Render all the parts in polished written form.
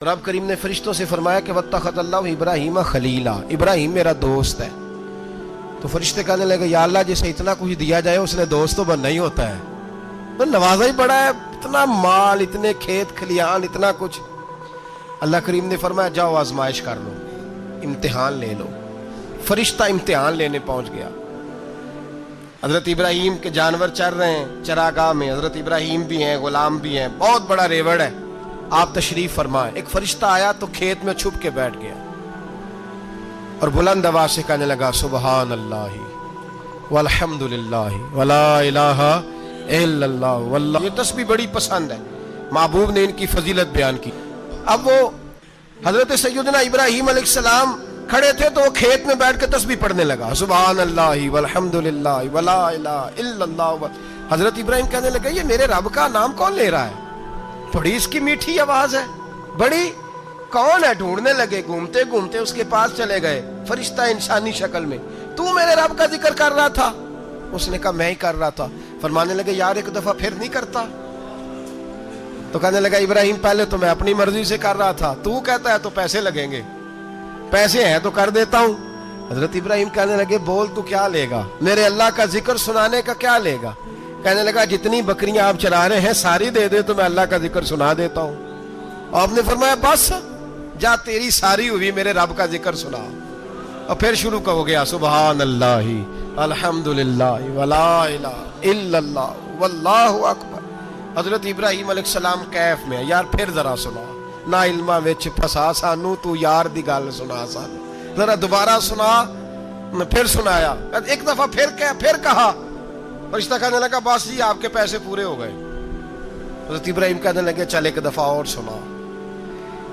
रब करीम ने फरिश्तों से फरमाया कि वत्तखज़ल्लाहु इब्राहीम खलीला, इब्राहीम मेरा दोस्त है। तो फरिश्ते कहने लगे या अल्लाह जिसे इतना कुछ दिया जाए उसने दोस्त तो बनना ही होता है, तो नवाजा ही बड़ा है, इतना माल, इतने खेत खलियान, इतना कुछ। अल्लाह करीम ने फरमाया जाओ आजमाइश कर लो, इम्तिहान ले लो। फरिश्ता इम्तिहान लेने पहुंच गया। हजरत इब्राहीम के जानवर चर रहे हैं चरागाह में, हजरत इब्राहीम भी हैं, गुलाम भी हैं, बहुत बड़ा रेवड़ है। आप तशरीफ फरमाए। एक फरिश्ता आया तो खेत में छुप के बैठ गया और बुलंद आवाज से कहने लगा सुबहान अल्लाह वल्हम्दुलिल्लाह वला इलाहा इल्लल्लाह वल्लाह। ये तस्बीह बड़ी पसंद है, महबूब ने इनकी फजीलत बयान की। अब वो हजरत सैयदना इब्राहीम अलैहिस्सलाम खड़े थे तो वो खेत में बैठ के तस्बीह पढ़ने लगा सुबहान अल्लाह वल्हम्दुलिल्लाह वला इलाहा इल्लल्लाह। हजरत इब्राहीम कहने लगे ये मेरे रब का नाम कौन ले रहा है, बड़ी इसकी मीठी आवाज है, बड़ी कौन है। ढूंढने लगे, घूमते घूमते उसके पास चले गए। फरिश्ता इंसानी शक्ल में, तू मेरे रब का जिक्र कर रहा था? उसने कहा मैं ही कर रहा था। फरमाने लगे यार एक दफा फिर नहीं करता? तो कहने लगा इब्राहीम पहले तो मैं अपनी मर्जी से कर रहा था, तू कहता है तो पैसे लगेंगे, पैसे हैं तो कर देता हूं। हजरत इब्राहीम कहने लगे बोल तू क्या लेगा, मेरे अल्लाह का जिक्र सुनाने का क्या लेगा? कहने लगा जितनी बकरियां आप चरा रहे हैं सारी दे दे तो मैं अल्लाह का जिक्र सुना देता हूं। आपने फरमाया बस जा तेरी सारी हुई, मेरे रब का जिक्र सुना। और फिर शुरू हो गया सुबहान अल्लाह अल्हम्दुलिल्लाह वला इलाहा इल्लल्लाह वल्लाहु अकबर। हजरत इब्राहीम अलैहिस्सलाम कैफ में, यार फिर जरा सुना, ना इल्मा विच फसा सानू, तू यार दी गल सुना सानू, जरा दोबारा सुना। फिर सुनाया, एक दफा फिर कहा। फरिश्ता कहने लगा बस जी आपके पैसे पूरे हो गए। हज़रत इब्राहीम कहने लगे चल एक दफा और सुना।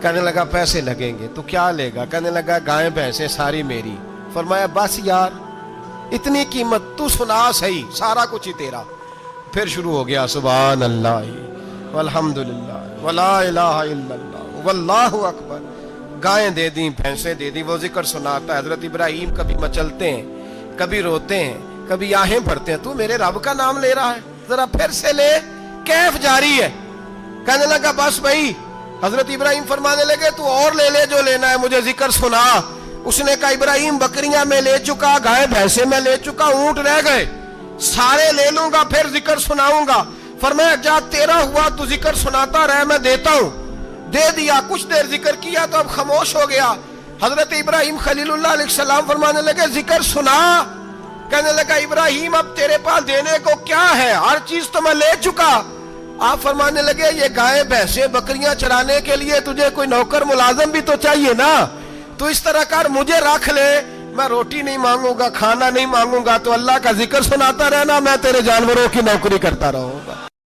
कहने लगा पैसे लगेंगे, तो क्या लेगा? कहने लगा गायें भैंसें सारी मेरी। फरमाया बस यार इतनी कीमत, तू सुना सही, सारा कुछ ही तेरा। फिर शुरू हो गया सुभान अल्लाह वल्हम्दुलिल्लाह वला इलाहा इल्लल्लाह वल्लाहु अकबर। गायें दे दी, भैंसें दे दी, वो जिक्र सुनाता है। हजरत इब्राहीम कभी मचलते हैं, कभी रोते हैं, कभी आहें भरते हैं, तू मेरे रब का नाम ले रहा है, जरा फिर से ले। कैफ जारी है। कहने लगा बस भाई। हजरत इब्राहीम फरमाने लगे तू और ले ले जो लेना है, मुझे जिक्र सुना। उसने कहा इब्राहीम बकरियां मैं ले चुका, गाय भैंसे मैं ले चुका, ऊंट रह गए, सारे ले लूंगा फिर जिक्र सुनाऊंगा। फरमाया जा तेरा हुआ तू जिक्र सुनाता रह, मैं देता हूं। दे दिया, कुछ देर जिक्र किया तो अब खामोश हो गया। हजरत इब्राहीम खलीलुल्लाह अलैहिस्सलाम फरमाने लगे जिक्र सुना। कहने लगा इब्राहीम अब तेरे पास देने को क्या है, हर चीज तो मैं ले चुका। आप फरमाने लगे ये गाय भैंसे बकरियां चराने के लिए तुझे कोई नौकर मुलाजिम भी तो चाहिए ना, तो इस तरह कर मुझे रख ले, मैं रोटी नहीं मांगूंगा, खाना नहीं मांगूंगा, तो अल्लाह का जिक्र सुनाता रहना, मैं तेरे जानवरों की नौकरी करता रहूंगा।